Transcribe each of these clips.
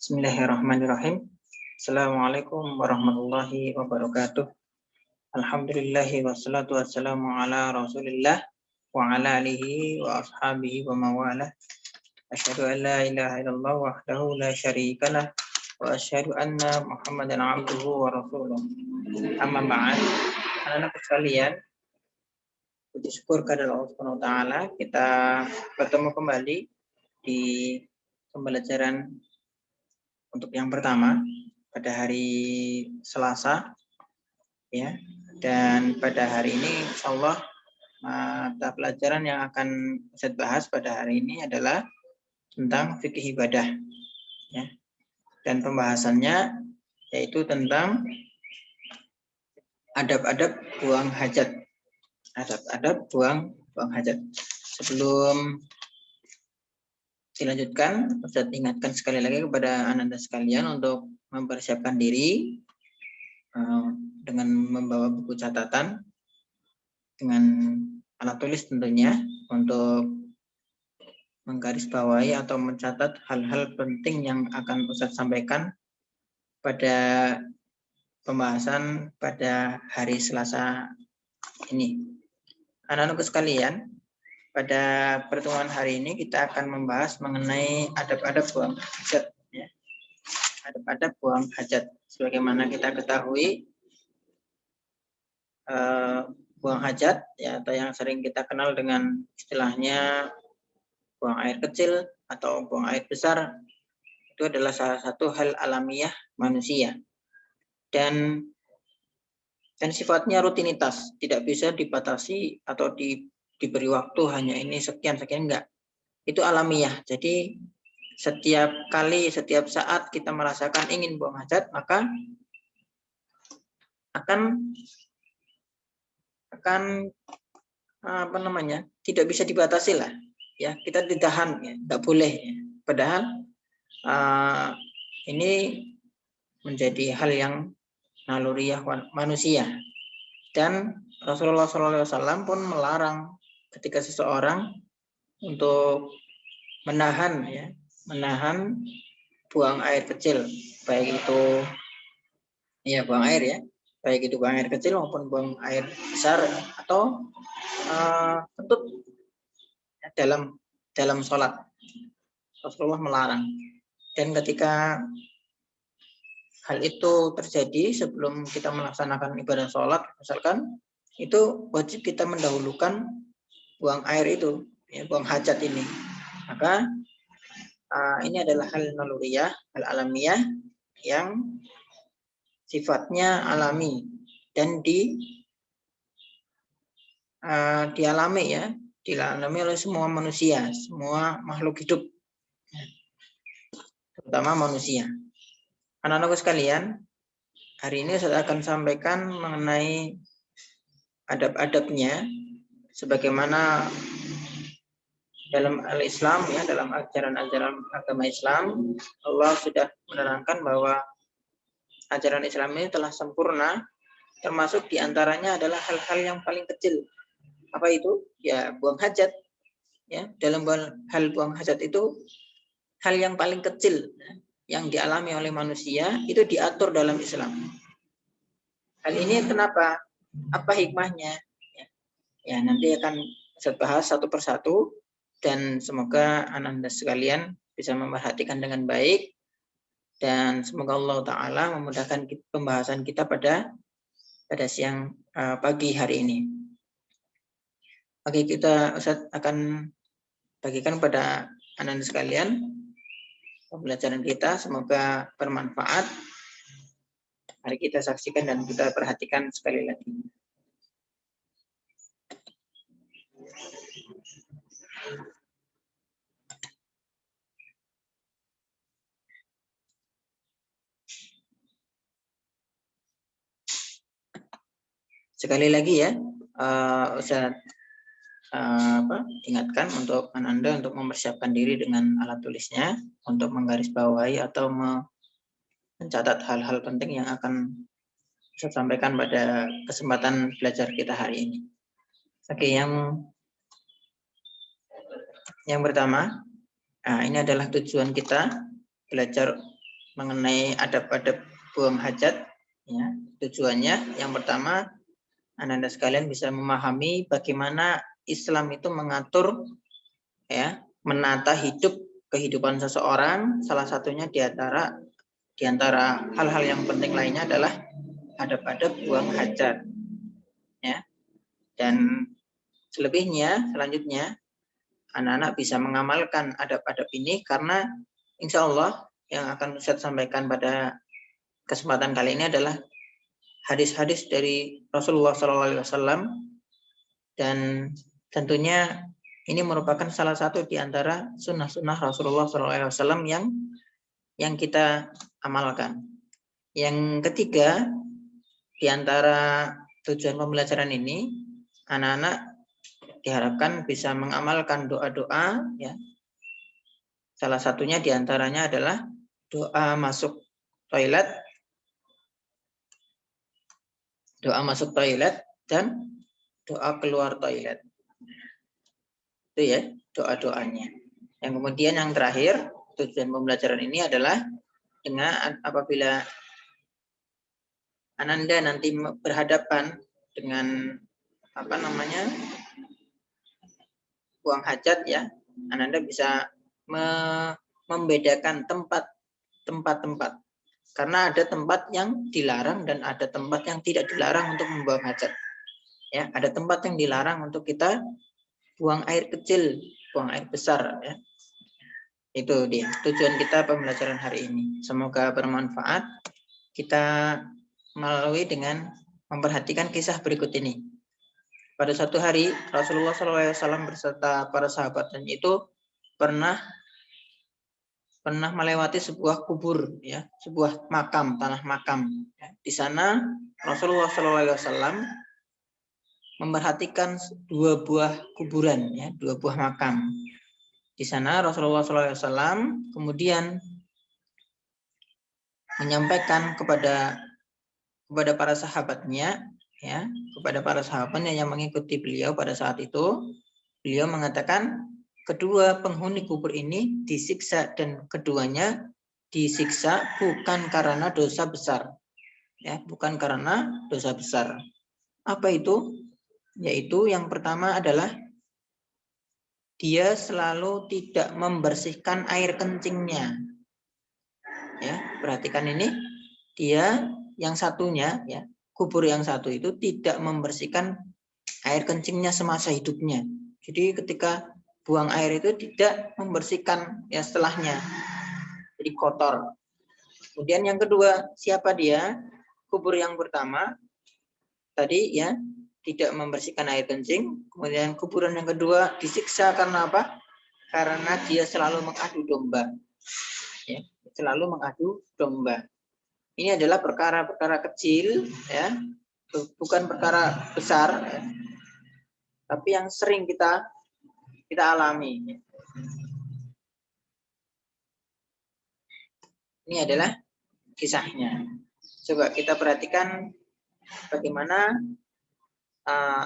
Bismillahirrahmanirrahim. Assalamualaikum warahmatullahi wabarakatuh. Alhamdulillahi wassalatu wassalamu ala rasulillah wa ala alihi wa ashabihi wa mawalah. Asyhadu an la ilaha illallah wahdahu la syarikalah wa asyhadu anna Muhammadan abduhu wa rasuluh. Amma ba'd. Anak-anak sekalian, puji syukur kepada Allah Subhanahu wa taala, kita bertemu kembali di pembelajaran untuk yang pertama pada hari Selasa, ya. Dan pada hari ini, insyaallah, mata pelajaran yang akan saya bahas pada hari ini adalah tentang fikih ibadah, ya. Dan pembahasannya yaitu tentang adab-adab buang hajat. Adab-adab buang hajat. Sebelum dilanjutkan, saya ingatkan sekali lagi kepada anak-anak sekalian untuk mempersiapkan diri dengan membawa buku catatan dengan alat tulis tentunya untuk menggarisbawahi atau mencatat hal-hal penting yang akan Ustadz sampaikan pada pembahasan pada hari Selasa ini. Anak-anak sekalian, pada pertemuan hari ini kita akan membahas mengenai adab-adab buang hajat, ya. Adab-adab buang hajat. Sebagaimana kita ketahui, buang hajat, ya, atau yang sering kita kenal dengan istilahnya buang air kecil atau buang air besar, itu adalah salah satu hal alamiah manusia. Dan sifatnya rutinitas, tidak bisa dibatasi atau diberi waktu hanya ini sekian enggak. Itu alamiah. Jadi setiap kali, setiap saat kita merasakan ingin buang hajat, maka akan tidak bisa dibatasi lah, ya. Kita ditahan, ya, enggak boleh, ya. Padahal ini menjadi hal yang naluriah manusia. Dan Rasulullah SAW pun melarang ketika seseorang untuk menahan buang air kecil, baik itu buang air, ya, baik itu buang air kecil maupun buang air besar atau kentut dalam sholat. Rasulullah melarang. Dan ketika hal itu terjadi sebelum kita melaksanakan ibadah sholat, misalkan, itu wajib kita mendahulukan buang air itu, ya, buang hajat ini. Maka ini adalah hal naluriyah, hal alamiah yang sifatnya alami dan dialami oleh semua manusia, semua makhluk hidup, terutama manusia. Anak-anak sekalian, hari ini saya akan sampaikan mengenai adab-adabnya sebagaimana dalam al-Islam, ya, dalam ajaran-ajaran agama Islam, Allah sudah menerangkan bahwa ajaran Islam ini telah sempurna, termasuk diantaranya adalah hal-hal yang paling kecil. Apa itu? Ya, buang hajat. Ya, dalam hal buang hajat itu hal yang paling kecil, ya, yang dialami oleh manusia itu diatur dalam Islam. Hal ini kenapa? Apa hikmahnya? Ya, nanti akan saya bahas satu persatu dan semoga anak-anak sekalian bisa memperhatikan dengan baik dan semoga Allah Ta'ala memudahkan pembahasan kita pada siang pagi hari ini. Oke, Ustadz akan bagikan pada anak-anak sekalian pembelajaran kita, semoga bermanfaat. Mari kita saksikan dan kita perhatikan sekali lagi. Sekali lagi, ya, Ustadz ingatkan untuk Anda untuk mempersiapkan diri dengan alat tulisnya untuk menggarisbawahi atau mencatat hal-hal penting yang akan saya sampaikan pada kesempatan belajar kita hari ini. Oke, yang pertama, ini adalah tujuan kita belajar mengenai adab-adab buang hajat. Ya, tujuannya yang pertama, Anda sekalian bisa memahami bagaimana Islam itu mengatur, ya, menata kehidupan seseorang. Salah satunya di antara hal-hal yang penting lainnya adalah adab-adab buang hajat. Ya, dan selanjutnya anak-anak bisa mengamalkan adab-adab ini karena insya Allah yang akan Ustaz sampaikan pada kesempatan kali ini adalah hadis-hadis dari Rasulullah SAW, dan tentunya ini merupakan salah satu di antara sunnah-sunnah Rasulullah SAW yang kita amalkan. Yang ketiga, di antara tujuan pembelajaran ini, anak-anak diharapkan bisa mengamalkan doa-doa, ya. Salah satunya di antaranya adalah doa masuk toilet, dan doa keluar toilet. Itu ya doa-doanya. Yang kemudian yang terakhir, tujuan pembelajaran ini adalah dengan apabila Ananda nanti berhadapan dengan buang hajat, ya, Ananda bisa membedakan tempat-tempat, karena ada tempat yang dilarang dan ada tempat yang tidak dilarang untuk membuang hajat. Ya, ada tempat yang dilarang untuk kita buang air kecil, buang air besar, ya. Itu dia tujuan kita pembelajaran hari ini. Semoga bermanfaat. Kita melalui dengan memperhatikan kisah berikut ini. Pada suatu hari Rasulullah SAW beserta para sahabatnya itu pernah melewati sebuah kubur, ya, sebuah makam, tanah makam. Di sana Rasulullah SAW memperhatikan dua buah kuburan, ya, dua buah makam. Di sana Rasulullah SAW kemudian menyampaikan kepada para sahabatnya, ya, kepada para sahabatnya yang mengikuti beliau pada saat itu. Beliau mengatakan kedua penghuni kubur ini disiksa, dan keduanya disiksa bukan karena dosa besar, ya, bukan karena dosa besar. Apa itu? Yaitu yang pertama adalah dia selalu tidak membersihkan air kencingnya. Ya, perhatikan ini, dia yang satunya, ya, kubur yang satu itu tidak membersihkan air kencingnya semasa hidupnya. Jadi ketika buang air itu tidak membersihkan, ya, setelahnya, jadi kotor. Kemudian yang kedua, siapa dia? Kubur yang pertama tadi, ya, tidak membersihkan air kencing. Kemudian kuburan yang kedua disiksa karena apa? Karena dia selalu mengadu domba, ya, selalu mengadu domba. Ini adalah perkara-perkara kecil, ya, bukan perkara besar, ya, tapi yang sering kita alami. Ini adalah kisahnya. Coba kita perhatikan bagaimana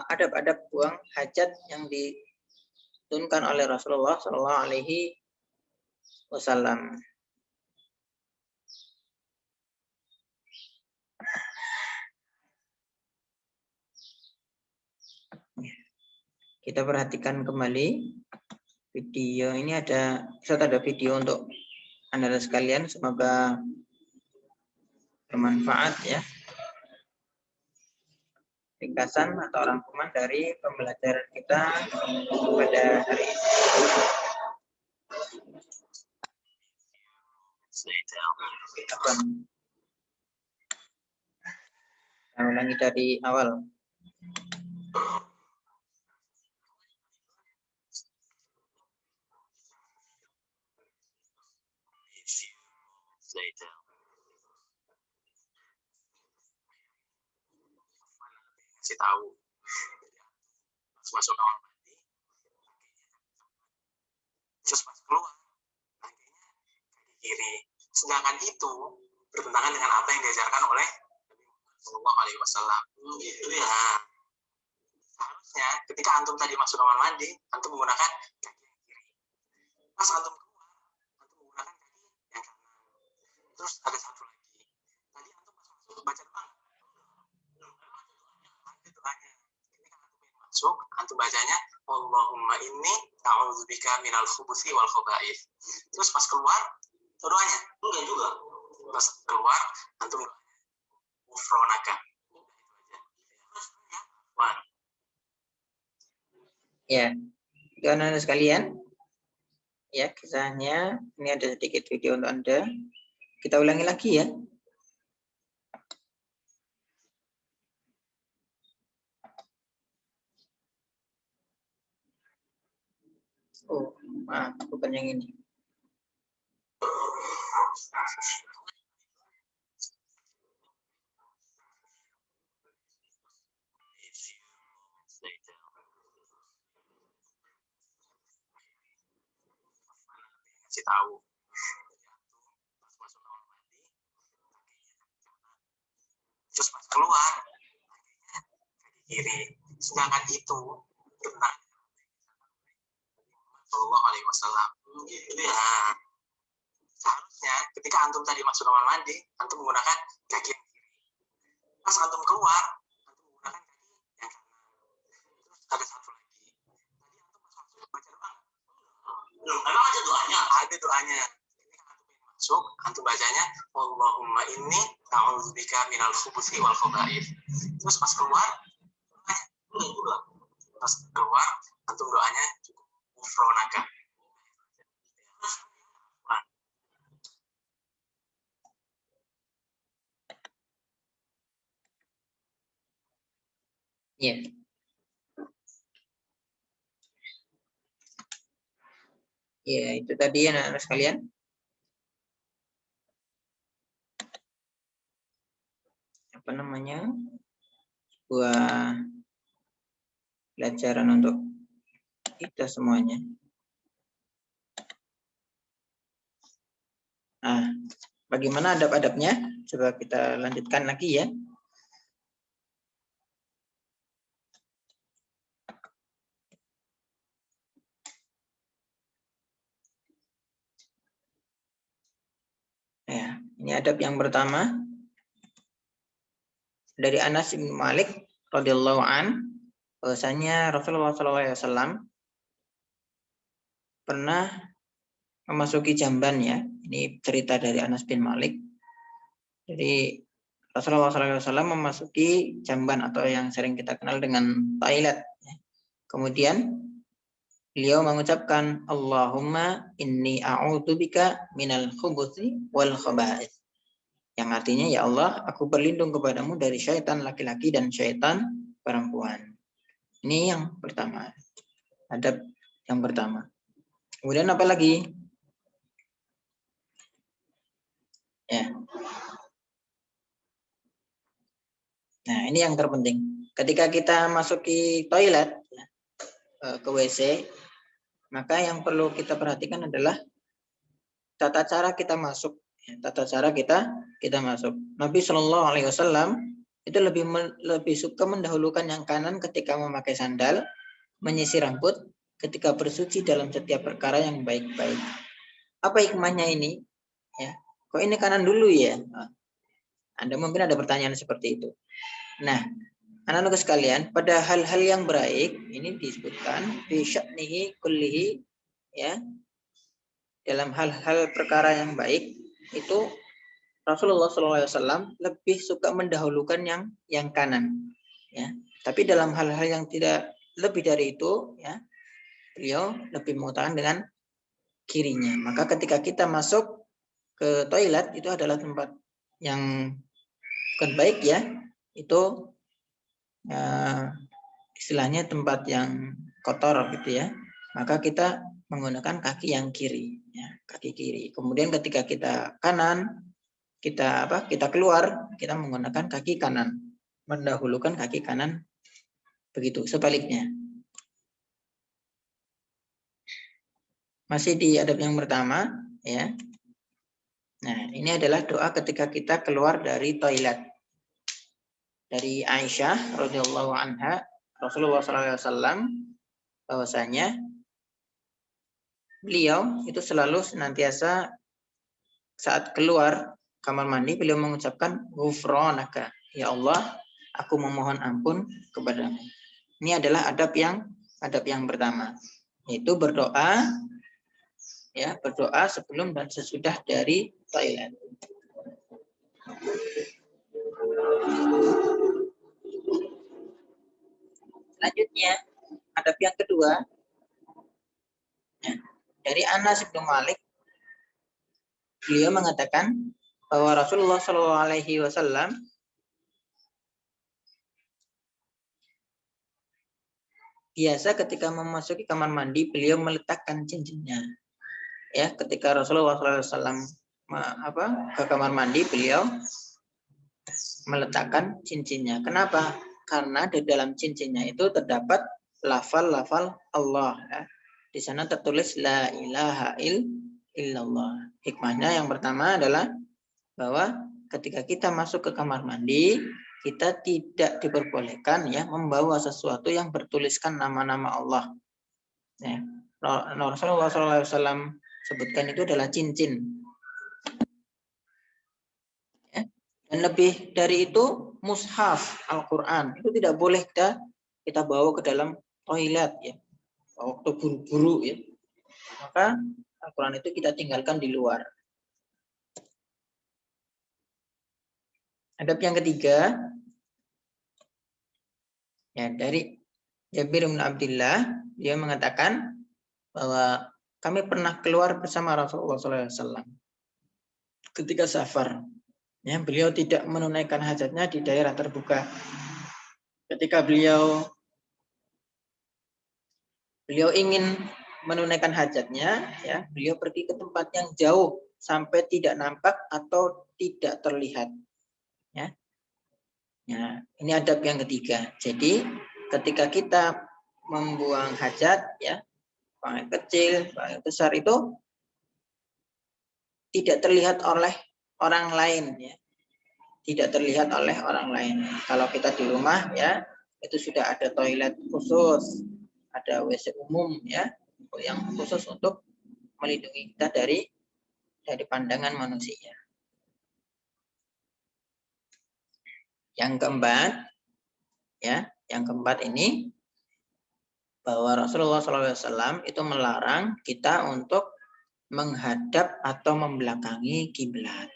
adab-adab buang hajat yang ditunjukkan oleh Rasulullah Shallallahu Alaihi Wasallam. Kita perhatikan kembali video ini, ada video untuk Anda sekalian, semoga bermanfaat, ya. Ringkasan atau rangkuman dari pembelajaran kita pada hari ini. Kita ulangi dari awal. Kasih tahu masuk kamar mandi, terus pas keluar kakinya kaki kiri, sedangkan itu bertentangan dengan apa yang diajarkan oleh Sallallahu Alaihi Wasallam. Gitu ya. Seharusnya ketika antum tadi masuk kamar mandi, antum menggunakan kaki yang kiri. Pas antum keluar, antum menggunakan kaki yang kanan. Terus ada satu lagi. Tadi antum masuk baca doa. Ada doanya. Ketika antum masuk, antum bacanya Allahumma inni a'udzubika minal khubuthi wal khaba'ith. Terus pas keluar, doanya enggak juga. Pas keluar, antum ghufranaka. Ya, itu anak-anak sekalian. Ya, kisahnya ini ada sedikit video untuk Anda. Kita ulangi lagi ya. Oh, maaf, bukan yang ini. Kasih tahu. Pas masuk kamar mandi, terus pas keluar, kaki kiri. Sedangkan itu benar. Sallallahu alaihi wasallam. Nah, seharusnya ketika antum tadi masuk kamar mandi, antum menggunakan kaki yang kiri. Pas antum keluar, antum menggunakan kaki yang kanan. Terus ada satu lagi. Tadi antum masuk baca doa. Emang ada doanya? Ada doanya. Ketika antum masuk, antum bacanya Allahumma inni a'udzubika minal khubuthi wal khaba'ith. Terus pas keluar, pas keluar, antum doanya ghufranaka. Ya. Ya, itu tadi ya anak-anak sekalian. Apa namanya? Sebuah pelajaran untuk kita semuanya. Nah, bagaimana adab-adabnya? Coba kita lanjutkan lagi ya. Ya, ini adab yang pertama dari Anas bin Malik radhiyallahu an, bahwasanya Rasulullah SAW pernah memasuki jamban ya. Ini cerita dari Anas bin Malik. Jadi Rasulullah SAW memasuki jamban atau yang sering kita kenal dengan toilet. Kemudian beliau mengucapkan Allahumma inni a'udzubika minal khubuthi wal khaba'ith. Yang artinya ya Allah, aku berlindung kepadamu dari syaitan laki-laki dan syaitan perempuan. Ini yang pertama. Adab yang pertama. Kemudian apa lagi? Ya. Nah, ini yang terpenting. Ketika kita masuki toilet, ke WC, maka yang perlu kita perhatikan adalah tata cara kita masuk. Tata cara kita masuk. Nabi Shallallahu Alaihi Wasallam itu lebih suka mendahulukan yang kanan ketika memakai sandal, menyisir rambut, ketika bersuci dalam setiap perkara yang baik-baik. Apa hikmahnya ini? Ya, kok ini kanan dulu ya? Anda mungkin ada pertanyaan seperti itu. Nah, anak-anak sekalian, pada hal-hal yang baik ini disebutkan fi sya'nihi kullihi ya. Dalam hal-hal perkara yang baik itu Rasulullah SAW lebih suka mendahulukan yang kanan ya. Tapi dalam hal-hal yang tidak lebih dari itu ya, beliau lebih mengutamakan dengan kirinya. Maka ketika kita masuk ke toilet itu adalah tempat yang bukan baik ya, itu istilahnya tempat yang kotor gitu ya, maka kita menggunakan kaki yang kiri ya, kaki kiri. Kemudian ketika kita kanan, kita keluar, kita menggunakan kaki kanan, mendahulukan kaki kanan, begitu sebaliknya. Masih di adab yang pertama ya. Nah, ini adalah doa ketika kita keluar dari toilet. Dari Aisyah radhiyallahu anha, Rasulullah SAW bahwasanya beliau itu selalu senantiasa saat keluar kamar mandi, beliau mengucapkan ghufranaka, ya Allah, aku memohon ampun kepadamu. Ini adalah adab yang pertama, yaitu berdoa, ya, berdoa sebelum dan sesudah dari toilet. Selanjutnya, adab yang kedua, ya, dari Anas bin Malik, beliau mengatakan bahwa Rasulullah SAW biasa ketika memasuki kamar mandi, beliau meletakkan cincinnya. Ya, ketika Rasulullah SAW ke kamar mandi, beliau meletakkan cincinnya. Kenapa? Karena di dalam cincinnya itu terdapat lafal-lafal Allah. Ya. Di sana tertulis la ilaha illallah. Hikmahnya yang pertama adalah bahwa ketika kita masuk ke kamar mandi, kita tidak diperbolehkan ya membawa sesuatu yang bertuliskan nama-nama Allah. Ya. Rasulullah SAW sebutkan itu adalah cincin. Ya. Dan lebih dari itu, mushaf Al-Quran itu tidak boleh kita bawa ke dalam toilet ya, waktu buru-buru ya. Maka Al-Quran itu kita tinggalkan di luar. Adab yang ketiga, ya, dari Jabir bin Abdullah, dia mengatakan bahwa kami pernah keluar bersama Rasulullah SAW ketika safar. Ya, beliau tidak menunaikan hajatnya di daerah terbuka. Ketika beliau ingin menunaikan hajatnya, ya, beliau pergi ke tempat yang jauh sampai tidak nampak atau tidak terlihat. Ya. Ya, ini adab yang ketiga. Jadi ketika kita membuang hajat, ya, buang air kecil, buang air besar itu tidak terlihat oleh orang lain, ya. Tidak terlihat oleh orang lain. Kalau kita di rumah, ya, itu sudah ada toilet khusus, ada WC umum, ya, yang khusus untuk melindungi kita dari pandangan manusia. Yang keempat, ya, yang keempat ini bahwa Rasulullah SAW itu melarang kita untuk menghadap atau membelakangi kiblat.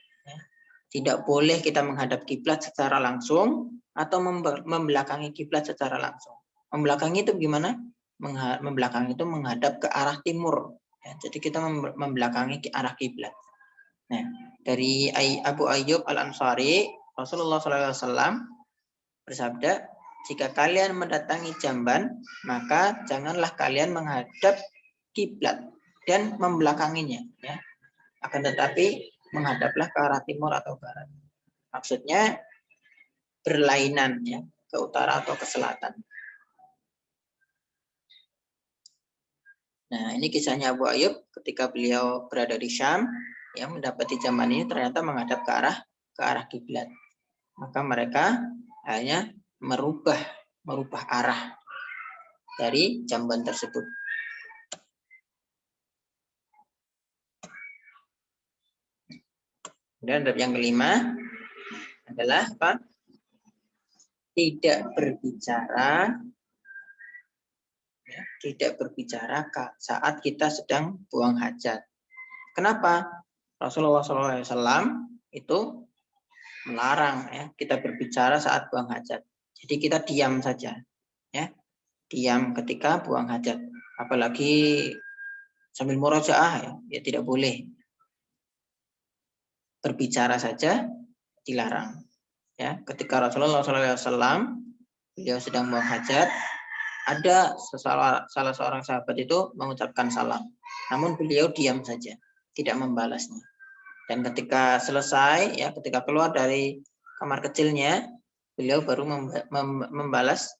Tidak boleh kita menghadap kiblat secara langsung atau membelakangi kiblat secara langsung. Membelakangi itu gimana? Membelakangi itu menghadap ke arah timur. Ya, jadi kita membelakangi ke arah kiblat. Nah, dari Abu Ayyub Al-Ansari, Rasulullah SAW bersabda, jika kalian mendatangi jamban, maka janganlah kalian menghadap kiblat dan membelakanginya. Ya. Akan tetapi menghadaplah ke arah timur atau barat. Maksudnya berlainan, ya, ke utara atau ke selatan. Nah, ini kisahnya Abu Ayyub ketika beliau berada di Syam, ya, mendapati jamban ini ternyata menghadap ke arah kiblat. Maka mereka hanya merubah arah dari jamban tersebut. Dan adab yang kelima adalah apa? Tidak berbicara, ya, tidak berbicara saat kita sedang buang hajat. Kenapa? Rasulullah SAW itu melarang, ya, kita berbicara saat buang hajat. Jadi kita diam saja, ya, diam ketika buang hajat. Apalagi sambil murojaah, ya tidak boleh. Berbicara saja dilarang. Ya, ketika Rasulullah SAW beliau sedang buang hajat, ada salah seorang sahabat itu mengucapkan salam, namun beliau diam saja, tidak membalasnya. Dan ketika selesai, ya, ketika keluar dari kamar kecilnya, beliau baru membalas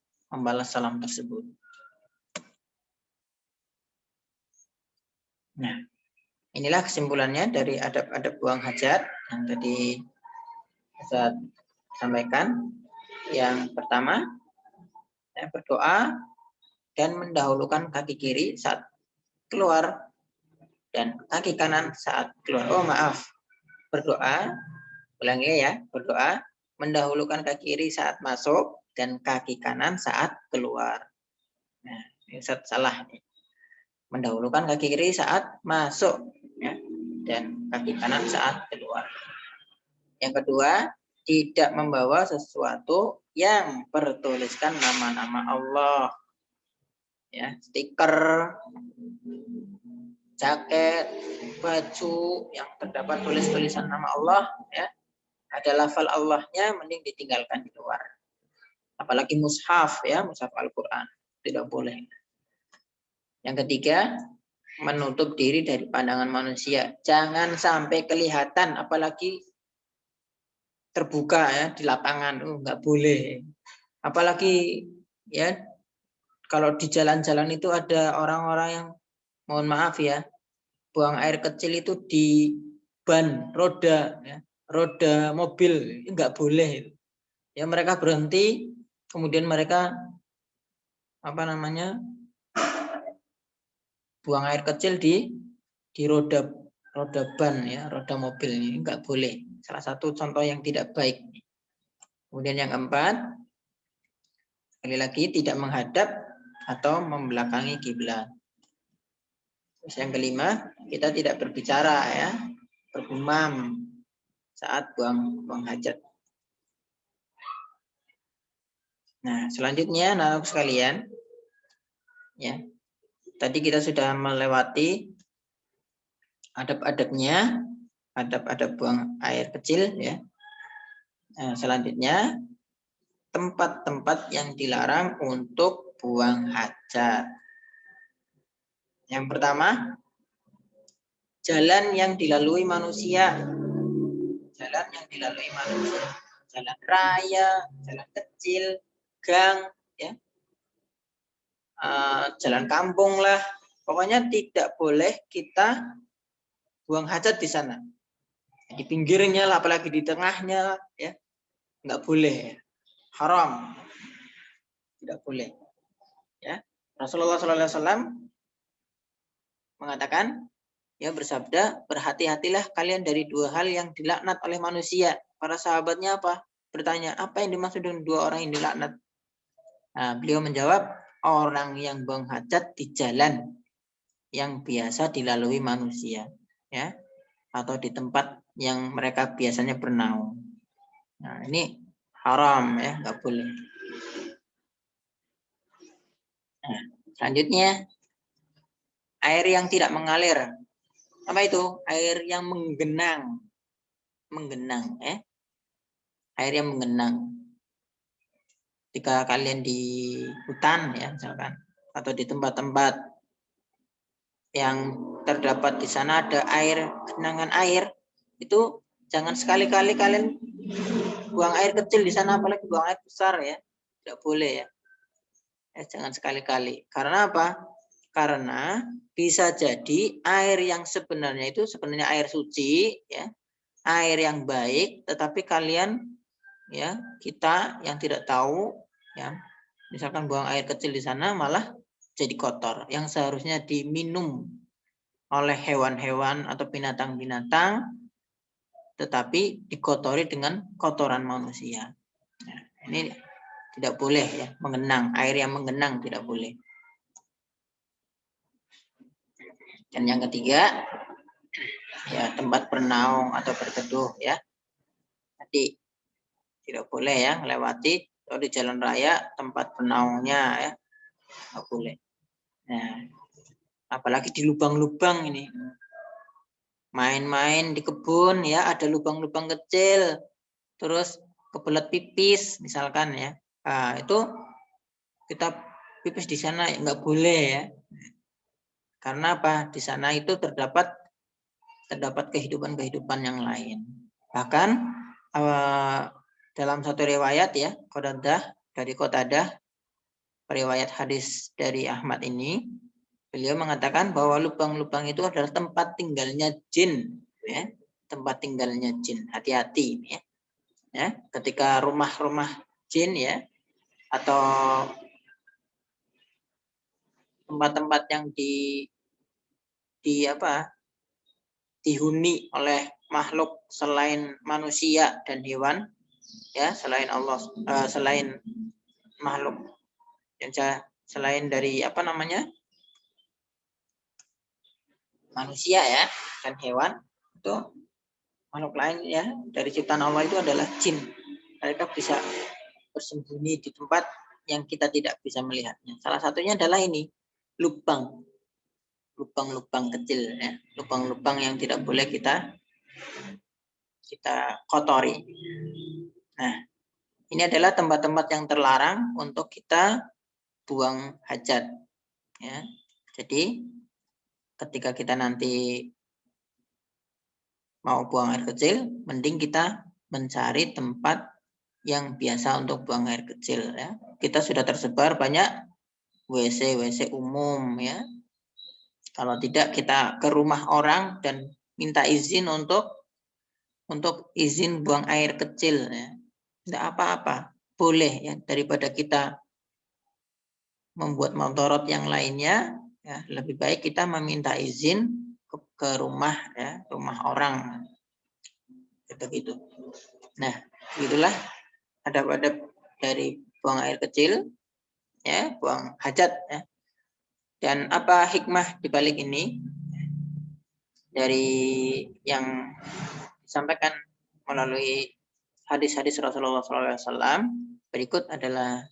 salam tersebut. Nah, inilah kesimpulannya dari adab-adab buang hajat yang tadi saya sampaikan. Yang pertama, ya, berdoa dan mendahulukan kaki kiri saat keluar dan kaki kanan saat keluar. Oh, maaf, berdoa Ulangi ya, berdoa mendahulukan kaki kiri saat masuk dan kaki kanan saat keluar. Nah, ini salah. Mendahulukan kaki kiri saat masuk ya, dan kaki kanan saat keluar. Yang kedua, tidak membawa sesuatu yang bertuliskan nama-nama Allah. Ya, stiker, jaket, baju yang terdapat tulis-tulisan nama Allah ya. Ada lafal Allahnya mending ditinggalkan di luar. Apalagi mushaf ya, mushaf Al-Qur'an, tidak boleh. Yang ketiga, menutup diri dari pandangan manusia. Jangan sampai kelihatan, apalagi terbuka ya di lapangan. Nggak boleh. Apalagi ya kalau di jalan-jalan itu ada orang-orang yang mohon maaf ya, buang air kecil itu di ban roda ya, roda mobil, nggak boleh. Ya mereka berhenti, kemudian mereka buang air kecil di roda ban ya, roda mobil, ini nggak boleh. Salah satu contoh yang tidak baik. Kemudian yang keempat, sekali lagi tidak menghadap atau membelakangi kiblat. Terus yang kelima, kita tidak berbicara ya, bergumam saat buang hajat. Nah, selanjutnya anak sekalian, ya, tadi kita sudah melewati adab-adabnya, adab-adab buang air kecil, ya. Nah, selanjutnya tempat-tempat yang dilarang untuk buang hajat. Yang pertama, jalan yang dilalui manusia. Jalan yang dilalui manusia. Jalan raya, jalan kecil, gang, ya. Jalan kampung lah. Pokoknya tidak boleh kita buang hajat di sana. Di pinggirnya lah, apalagi di tengahnya, ya. Nggak boleh. Haram. Tidak boleh. Ya. Rasulullah SAW mengatakan, ya bersabda, berhati-hatilah kalian dari dua hal yang dilaknat oleh manusia. Para sahabatnya apa? Bertanya, apa yang dimaksud dengan dua orang yang dilaknat? Nah, beliau menjawab, orang yang buang hajat di jalan yang biasa dilalui manusia, ya, atau di tempat yang mereka biasanya bernaung. Nah, ini haram ya, nggak boleh. Nah, selanjutnya, air yang tidak mengalir. Apa itu? Air yang menggenang. Menggenang, ya. Air yang menggenang. Jika kalian di hutan, ya, misalkan, atau di tempat-tempat yang terdapat di sana ada air, genangan air, itu jangan sekali-kali kalian buang air kecil di sana, apalagi buang air besar ya, tidak boleh ya. Jangan sekali-kali. Karena apa? Karena bisa jadi air yang sebenarnya itu sebenarnya air suci, ya, air yang baik, tetapi kalian, ya, kita yang tidak tahu, ya, misalkan buang air kecil di sana malah jadi kotor, yang seharusnya diminum oleh hewan-hewan atau binatang-binatang, tetapi dikotori dengan kotoran manusia. Nah, ini tidak boleh ya, menggenang, air yang menggenang tidak boleh. Dan yang ketiga, ya tempat bernaung atau berteduh ya. Tadi tidak boleh ya melewati kalau di jalan raya tempat bernaungnya ya, tidak boleh. Nah, apalagi di lubang-lubang ini. Main-main di kebun ya, ada lubang-lubang kecil, terus kebelet pipis misalkan ya. Nah, itu kita pipis di sana ya, nggak boleh ya. Karena apa? Di sana itu terdapat kehidupan-kehidupan yang lain. Bahkan dalam satu riwayat ya, Qatadah, riwayat hadis dari Ahmad ini, beliau mengatakan bahwa lubang-lubang itu adalah tempat tinggalnya jin, ya, tempat tinggalnya jin. Hati-hati, ya. Ya, ketika rumah-rumah jin ya, atau tempat-tempat yang dihuni oleh makhluk selain manusia dan hewan, ya, selain Allah, selain makhluk, selain dari apa namanya, manusia ya dan hewan, itu makhluk lain ya dari ciptaan Allah itu adalah jin. Mereka bisa bersembunyi di tempat yang kita tidak bisa melihatnya. Salah satunya adalah ini, lubang kecil ya, lubang-lubang yang tidak boleh kita kotori. Nah, ini adalah tempat-tempat yang terlarang untuk kita buang hajat ya. Jadi ketika kita nanti mau buang air kecil, mending kita mencari tempat yang biasa untuk buang air kecil ya. Kita sudah tersebar banyak WC umum ya. Kalau tidak kita ke rumah orang dan minta izin untuk izin buang air kecil ya. Tidak apa-apa, boleh ya, daripada kita membuat mudarat yang lainnya ya, lebih baik kita meminta izin ke rumah ya, rumah orang. Gitu. Nah, itulah adab-adab dari buang air kecil ya, buang hajat ya. Dan apa hikmah di balik ini dari yang disampaikan melalui hadis-hadis Rasulullah SAW, berikut adalah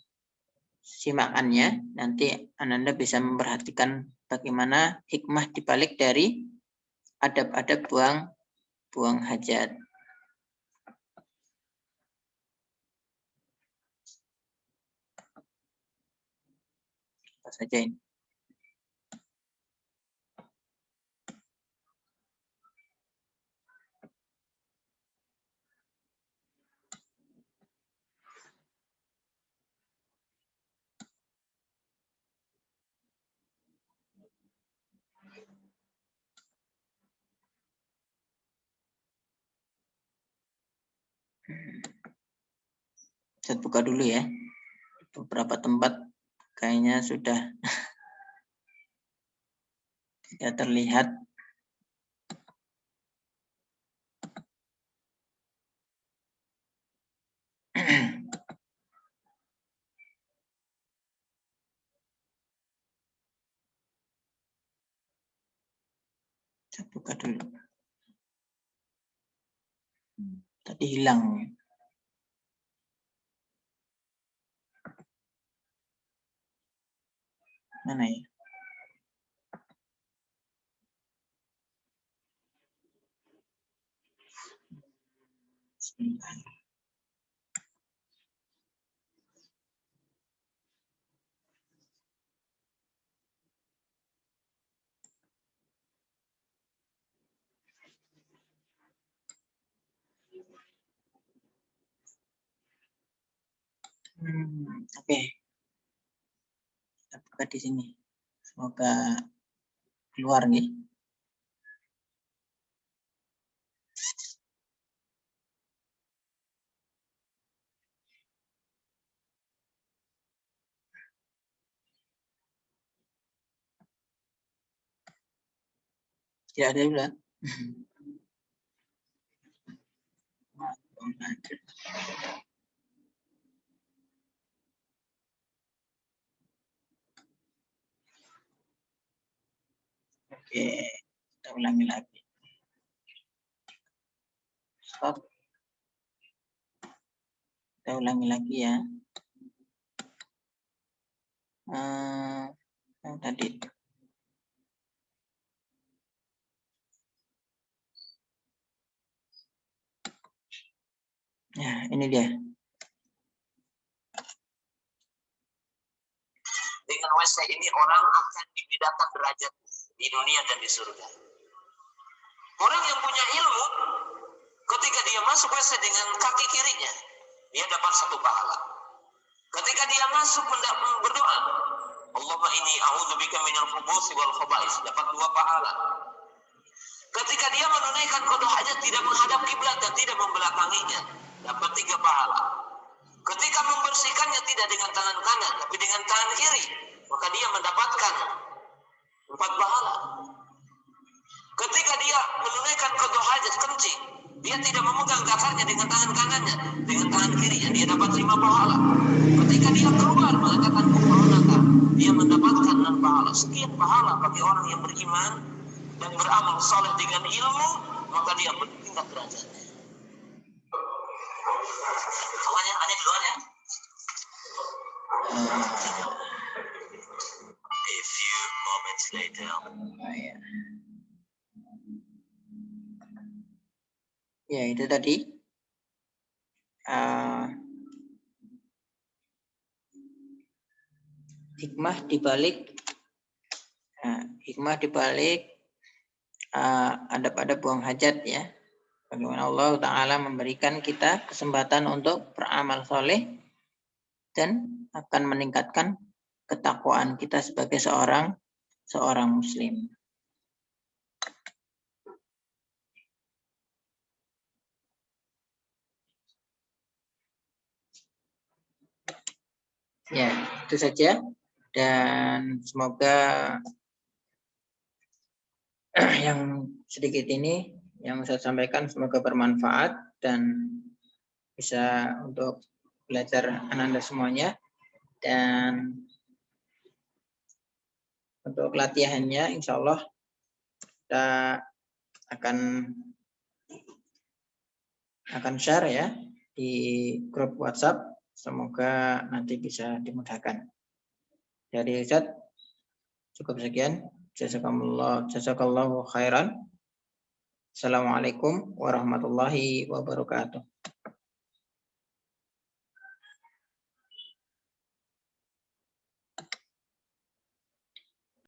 simakannya. Nanti Anda bisa memperhatikan bagaimana hikmah di balik dari adab-adab buang hajat. Apa saja ini? Saya buka dulu ya. Beberapa tempat kayaknya sudah tidak terlihat. Saya buka dulu. Tadi hilang. Mana ya? Bismillah. Oke. Kita buka di sini. Semoga keluar nih. Tidak ada juga. Oke, kita ulangi lagi. Stop. Kita ulangi lagi ya. Yang tadi. Ya, ini dia. Dengan WC ini orang akan dibedakan derajat di dunia dan di surga. Orang yang punya ilmu, ketika dia masuk WC dengan kaki kirinya, dia dapat 1 pahala. Ketika dia masuk berdoa, Allahumma inni a'udzubika minal khubuthi wal khaba'is, dapat 2 pahala. Ketika dia menunaikan qada hajat tidak menghadap kiblat dan tidak membelakanginya, dapat 3 pahala. Ketika membersihkannya tidak dengan tangan kanan, tapi dengan tangan kiri, maka dia mendapatkan 4 pahala. Ketika dia menunaikan qada hajat kencing, dia tidak memegang zakarnya dengan tangan kanannya, dengan tangan kirinya, dia dapat 5 pahala. Ketika dia keluar mengatakan kufranaka, dia mendapatkan 6 pahala. Sekian pahala bagi orang yang beriman dan beramal saleh dengan ilmu, maka dia bertingkat derajatnya. Kawannya, aneh duluan ya. A few moments later. Ya, itu tadi hikmah dibalik adab-adab buang hajat ya. Bagaimana Allah Ta'ala memberikan kita kesempatan untuk beramal soleh dan akan meningkatkan ketakwaan kita sebagai seorang muslim. Ya, itu saja. Dan semoga yang sedikit ini yang saya sampaikan semoga bermanfaat dan bisa untuk belajar Anda semuanya. Dan untuk latihannya insya Allah kita akan share ya di grup WhatsApp. Semoga nanti bisa dimudahkan. Dari Ustaz cukup sekian. Jazakallahu khairan. Assalamualaikum warahmatullahi wabarakatuh.